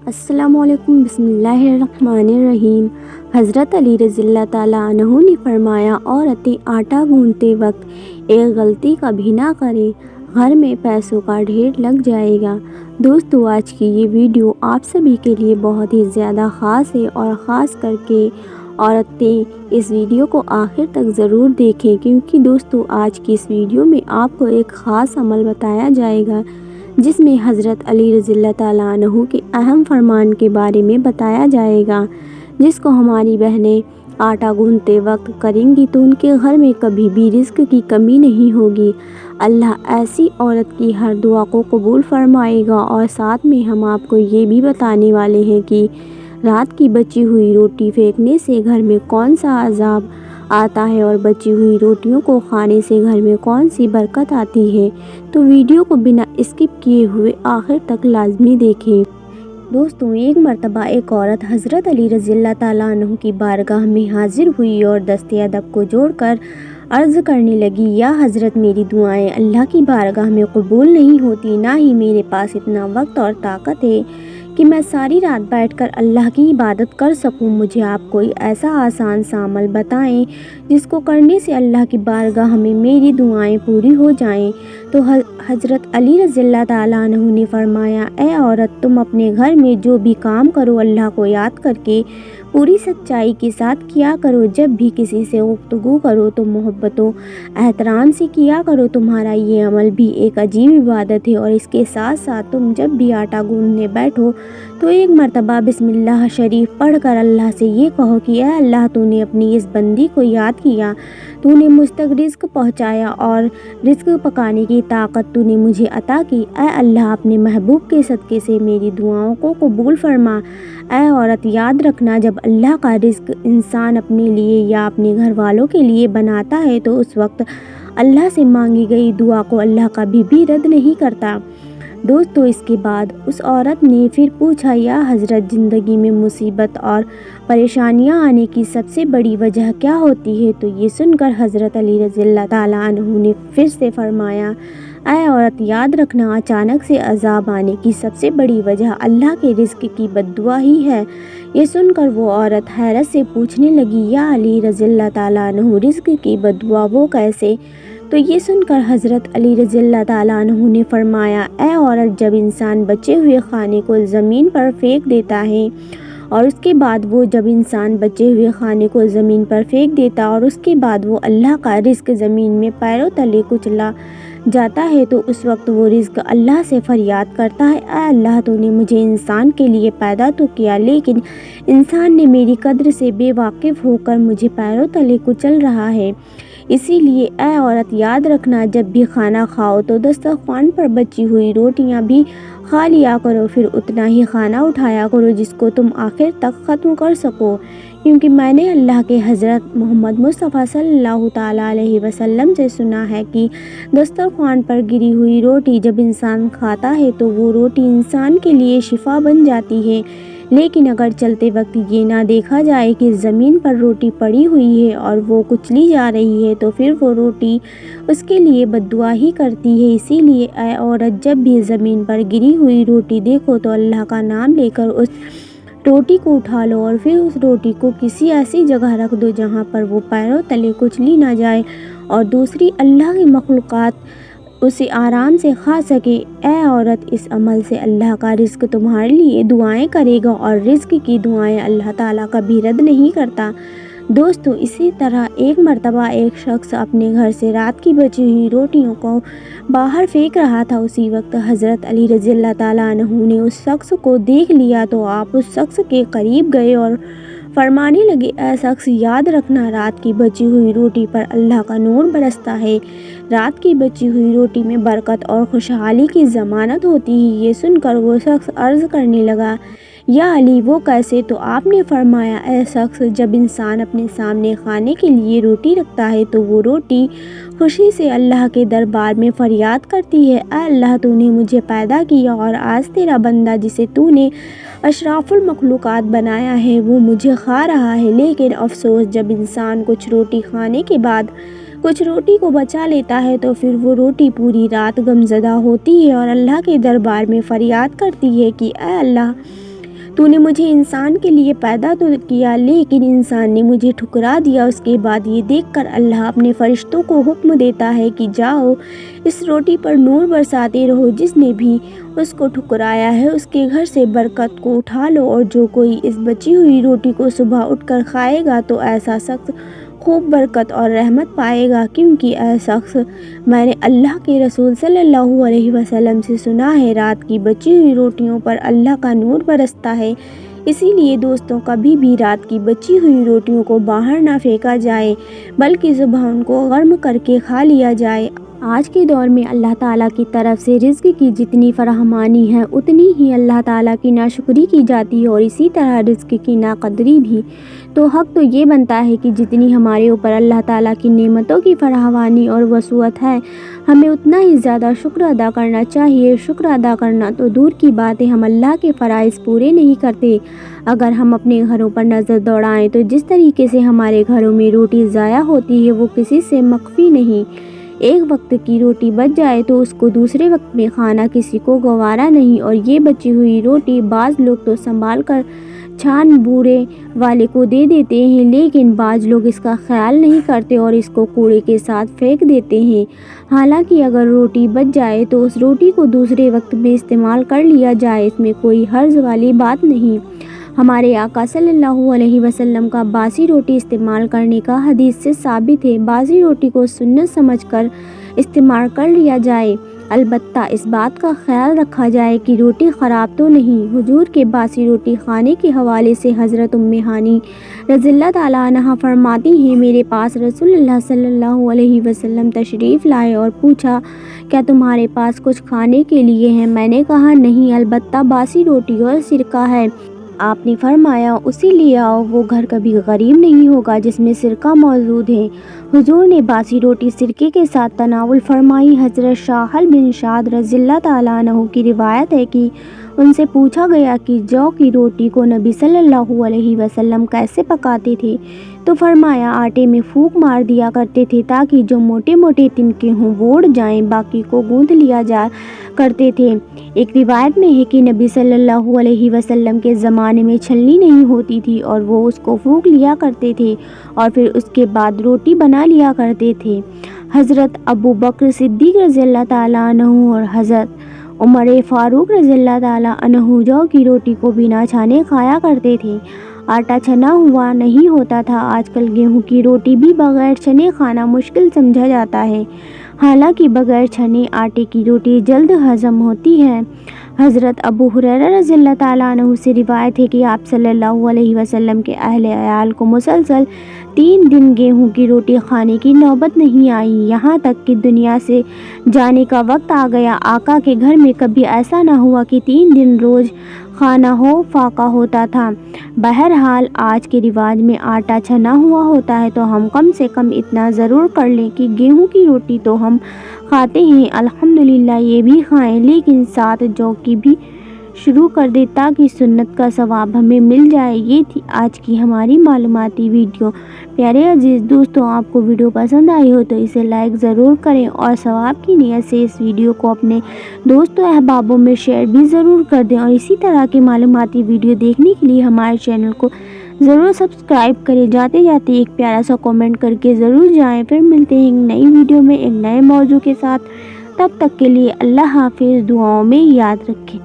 السلام علیکم، بسم اللہ الرحمن الرحیم۔ حضرت علی رضی اللہ تعالیٰ عنہ نے فرمایا، عورتیں آٹا گوندتے وقت ایک غلطی کبھی نہ کریں، گھر میں پیسوں کا ڈھیر لگ جائے گا۔ دوستو، آج کی یہ ویڈیو آپ سبھی کے لیے بہت ہی زیادہ خاص ہے، اور خاص کر کے عورتیں اس ویڈیو کو آخر تک ضرور دیکھیں، کیونکہ دوستو آج کی اس ویڈیو میں آپ کو ایک خاص عمل بتایا جائے گا جس میں حضرت علی رضی اللہ تعالیٰ عنہ کے اہم فرمان کے بارے میں بتایا جائے گا، جس کو ہماری بہنیں آٹا گوندتے وقت کریں گی تو ان کے گھر میں کبھی بھی رزق کی کمی نہیں ہوگی۔ اللہ ایسی عورت کی ہر دعا کو قبول فرمائے گا۔ اور ساتھ میں ہم آپ کو یہ بھی بتانے والے ہیں کہ رات کی بچی ہوئی روٹی پھینکنے سے گھر میں کون سا عذاب آتا ہے، اور بچی ہوئی روٹیوں کو کھانے سے گھر میں کون سی برکت آتی ہے۔ تو ویڈیو کو بنا اسکپ کیے ہوئے آخر تک لازمی دیکھیں۔ دوستوں، ایک مرتبہ ایک عورت حضرت علی رضی اللہ تعالیٰ عنہ کی بارگاہ میں حاضر ہوئی اور دست ادب کو جوڑ کر عرض کرنے لگی، یا حضرت، میری دعائیں اللہ کی بارگاہ میں قبول نہیں ہوتی، نہ ہی میرے پاس اتنا وقت اور طاقت ہے کہ میں ساری رات بیٹھ کر اللہ کی عبادت کر سکوں۔ مجھے آپ کوئی ایسا آسان سا عمل بتائیں جس کو کرنے سے اللہ کی بارگاہ میں میری دعائیں پوری ہو جائیں۔ تو حضرت علی رضی اللہ تعالیٰ عنہ نے فرمایا، اے عورت، تم اپنے گھر میں جو بھی کام کرو اللہ کو یاد کر کے پوری سچائی کے ساتھ کیا کرو۔ جب بھی کسی سے گفتگو کرو تو محبت و احترام سے کیا کرو۔ تمہارا یہ عمل بھی ایک عجیب عبادت ہے، اور اس کے ساتھ ساتھ تم جب بھی آٹا گوندنے بیٹھو تو ایک مرتبہ بسم اللہ شریف پڑھ کر اللہ سے یہ کہو کہ اے اللہ، تو نے اپنی اس بندی کو یاد کیا، تو نے مجھ تک رزق پہنچایا اور رزق پکانے کی طاقت تو نے مجھے عطا کی۔ اے اللہ، اپنے محبوب کے صدقے سے میری دعاؤں کو قبول فرما۔ اے عورت، یاد رکھنا، جب اللہ کا رزق انسان اپنے لیے یا اپنے گھر والوں کے لیے بناتا ہے تو اس وقت اللہ سے مانگی گئی دعا کو اللہ کبھی بھی رد نہیں کرتا۔ دوستو، اس کے بعد اس عورت نے پھر پوچھا، یا حضرت، زندگی میں مصیبت اور پریشانیاں آنے کی سب سے بڑی وجہ کیا ہوتی ہے؟ تو یہ سن کر حضرت علی رضی اللہ تعالیٰ عنہ نے پھر سے فرمایا، اے عورت، یاد رکھنا، اچانک سے عذاب آنے کی سب سے بڑی وجہ اللہ کے رزق کی بد دعا ہی ہے۔ یہ سن کر وہ عورت حیرت سے پوچھنے لگی، یا علی رضی اللہ تعالیٰ عنہ، رزق کی بد دعا وہ کیسے؟ تو یہ سن کر حضرت علی رضی اللہ تعالیٰ عنہ نے فرمایا، اے عورت، جب انسان بچے ہوئے کھانے کو زمین پر پھینک دیتا ہے اور اس کے بعد وہ اللہ کا رزق زمین میں پیروں تلے کچلا جاتا ہے تو اس وقت وہ رزق اللہ سے فریاد کرتا ہے، اے اللہ، تو نے مجھے انسان کے لیے پیدا تو کیا، لیکن انسان نے میری قدر سے بے واقف ہو کر مجھے پیروں تلے کچل رہا ہے۔ اسی لیے اے عورت، یاد رکھنا، جب بھی کھانا کھاؤ تو دسترخوان پر بچی ہوئی روٹیاں بھی کھا لیا کرو، پھر اتنا ہی کھانا اٹھایا کرو جس کو تم آخر تک ختم کر سکو، کیونکہ میں نے اللہ کے حضرت محمد مصطفیٰ صلی اللہ تعالیٰ علیہ وسلم سے سنا ہے کہ دسترخوان پر گری ہوئی روٹی جب انسان کھاتا ہے تو وہ روٹی انسان کے لیے شفا بن جاتی ہے، لیکن اگر چلتے وقت یہ نہ دیکھا جائے کہ زمین پر روٹی پڑی ہوئی ہے اور وہ کچلی جا رہی ہے تو پھر وہ روٹی اس کے لیے بد دعا ہی کرتی ہے۔ اسی لیے اے عورت، جب بھی زمین پر گری ہوئی روٹی دیکھو تو اللہ کا نام لے کر اس روٹی کو اٹھا لو، اور پھر اس روٹی کو کسی ایسی جگہ رکھ دو جہاں پر وہ پیروں تلے کچلی نہ جائے اور دوسری اللہ کی مخلوقات اسے آرام سے کھا سکے۔ اے عورت، اس عمل سے اللہ کا رزق تمہارے لیے دعائیں کرے گا، اور رزق کی دعائیں اللہ تعالیٰ کبھی رد نہیں کرتا۔ دوستو، اسی طرح ایک مرتبہ ایک شخص اپنے گھر سے رات کی بچی ہوئی روٹیوں کو باہر پھینک رہا تھا۔ اسی وقت حضرت علی رضی اللہ تعالیٰ عنہ نے اس شخص کو دیکھ لیا تو آپ اس شخص کے قریب گئے اور فرمانے لگے، اے شخص، یاد رکھنا، رات کی بچی ہوئی روٹی پر اللہ کا نور برستا ہے، رات کی بچی ہوئی روٹی میں برکت اور خوشحالی کی ضمانت ہوتی ہے۔ یہ سن کر وہ شخص عرض کرنے لگا، یا علی، وہ کیسے؟ تو آپ نے فرمایا، اے شخص، جب انسان اپنے سامنے کھانے کے لیے روٹی رکھتا ہے تو وہ روٹی خوشی سے اللہ کے دربار میں فریاد کرتی ہے، اے اللہ، تو نے مجھے پیدا کیا اور آج تیرا بندہ جسے تو نے اشراف المخلوقات بنایا ہے وہ مجھے کھا رہا ہے۔ لیکن افسوس، جب انسان کچھ روٹی کھانے کے بعد کچھ روٹی کو بچا لیتا ہے تو پھر وہ روٹی پوری رات غمزدہ ہوتی ہے اور اللہ کے دربار میں فریاد کرتی ہے کہ اے اللہ، تو نے مجھے انسان کے لیے پیدا تو کیا، لیکن انسان نے مجھے ٹھکرا دیا۔ اس کے بعد یہ دیکھ کر اللہ اپنے فرشتوں کو حکم دیتا ہے کہ جاؤ اس روٹی پر نور برساتے رہو، جس نے بھی اس کو ٹھکرایا ہے اس کے گھر سے برکت کو اٹھا لو، اور جو کوئی اس بچی ہوئی روٹی کو صبح اٹھ کر کھائے گا تو ایسا شخص خوب برکت اور رحمت پائے گا، کیونکہ ایسا شخص میں نے اللہ کے رسول صلی اللہ علیہ وسلم سے سنا ہے رات کی بچی ہوئی روٹیوں پر اللہ کا نور برستا ہے۔ اسی لیے دوستوں، کبھی بھی رات کی بچی ہوئی روٹیوں کو باہر نہ پھینکا جائے، بلکہ صبح ان کو گرم کر کے کھا لیا جائے۔ آج کے دور میں اللہ تعالیٰ کی طرف سے رزق کی جتنی فراہمانی ہے اتنی ہی اللہ تعالیٰ کی ناشکری کی جاتی ہے، اور اسی طرح رزق کی ناقدری بھی۔ تو حق تو یہ بنتا ہے کہ جتنی ہمارے اوپر اللہ تعالیٰ کی نعمتوں کی فراوانی اور وسعت ہے، ہمیں اتنا ہی زیادہ شکر ادا کرنا چاہیے۔ شکر ادا کرنا تو دور کی بات ہے، ہم اللہ کے فرائض پورے نہیں کرتے۔ اگر ہم اپنے گھروں پر نظر دوڑائیں تو جس طریقے سے ہمارے گھروں میں روٹی ضائع ہوتی ہے وہ کسی سے مخفی نہیں۔ ایک وقت کی روٹی بچ جائے تو اس کو دوسرے وقت میں کھانا کسی کو گوارا نہیں، اور یہ بچی ہوئی روٹی بعض لوگ تو سنبھال کر چھان بورے والے کو دے دیتے ہیں، لیکن بعض لوگ اس کا خیال نہیں کرتے اور اس کو کوڑے کے ساتھ پھینک دیتے ہیں۔ حالانکہ اگر روٹی بچ جائے تو اس روٹی کو دوسرے وقت میں استعمال کر لیا جائے، اس میں کوئی حرج والی بات نہیں۔ ہمارے آقا صلی اللہ علیہ وسلم کا باسی روٹی استعمال کرنے کا حدیث سے ثابت ہے۔ باسی روٹی کو سنت سمجھ کر استعمال کر لیا جائے، البتہ اس بات کا خیال رکھا جائے کہ روٹی خراب تو نہیں۔ حضور کے باسی روٹی کھانے کے حوالے سے حضرت ام ہانی رضی اللہ تعالیٰ عنہا فرماتی ہیں، میرے پاس رسول اللہ صلی اللہ علیہ وسلم تشریف لائے اور پوچھا، کیا تمہارے پاس کچھ کھانے کے لیے ہے؟ میں نے کہا، نہیں، البتہ باسی روٹی اور سرکہ ہے۔ آپ نے فرمایا، اسے لے آؤ، وہ گھر کبھی غریب نہیں ہوگا جس میں سرکہ موجود ہے۔ حضور نے باسی روٹی سرکے کے ساتھ تناول فرمائی۔ حضرت سہل بن سعد رضی اللہ تعالیٰ عنہ کی روایت ہے کہ ان سے پوچھا گیا کہ جو کی روٹی کو نبی صلی اللہ علیہ وسلم کیسے پکاتے تھے، تو فرمایا، آٹے میں پھونک مار دیا کرتے تھے تاکہ جو موٹے موٹے تنکے ہوں وہ اڑ جائیں، باقی کو گوندھ لیا جا کرتے تھے۔ ایک روایت میں ہے کہ نبی صلی اللہ علیہ وسلم کے زمانے میں چھلنی نہیں ہوتی تھی اور وہ اس کو پھونک لیا کرتے تھے اور پھر اس کے بعد روٹی بنا لیا کرتے تھے۔ حضرت ابو بکر صدیق رضی اللہ تعالیٰ عنہ اور حضرت عمر فاروق رضی اللہ تعالیٰ عنہ جو کی روٹی کو بنا چھانے کھایا کرتے تھے۔ آٹا چھنا ہوا نہیں ہوتا تھا۔ آج کل گیہوں کی روٹی بھی بغیر چھنے کھانا مشکل سمجھا جاتا ہے، حالانکہ بغیر چھنے آٹے کی روٹی جلد ہضم ہوتی ہے۔ حضرت ابو ہریرہ رضی اللہ تعالیٰ عنہ سے روایت ہے کہ آپ صلی اللہ علیہ وسلم کے اہل عیال کو مسلسل 3 دن گیہوں کی روٹی کھانے کی نوبت نہیں آئی، یہاں تک کہ دنیا سے جانے کا وقت آ گیا۔ آقا کے گھر میں کبھی ایسا نہ ہوا کہ 3 دن روز کھانا ہو فاقہ ہوتا تھا۔ بہرحال آج کے رواج میں آٹا چھنا ہوا ہوتا ہے تو ہم کم سے کم اتنا ضرور کر لیں کہ گیہوں کی روٹی تو ہم کھاتے ہیں، الحمدللہ یہ بھی کھائیں، لیکن ساتھ جو کی بھی شروع کر دیں تاکہ سنت کا ثواب ہمیں مل جائے۔ یہ تھی آج کی ہماری معلوماتی ویڈیو۔ پیارے عزیز دوستوں، آپ کو ویڈیو پسند آئی ہو تو اسے لائک ضرور کریں اور ثواب کی نیت سے اس ویڈیو کو اپنے دوستوں احبابوں میں شیئر بھی ضرور کر دیں، اور اسی طرح کی معلوماتی ویڈیو دیکھنے کے لیے ہمارے چینل کو ضرور سبسکرائب کریں۔ جاتے جاتے ایک پیارا سا کامنٹ کر کے ضرور جائیں۔ پھر ملتے ہیں ایک نئی ویڈیو میں ایک نئے موضوع کے ساتھ، تب تک کے لیے اللہ حافظ، دعاؤں میں یاد رکھیں۔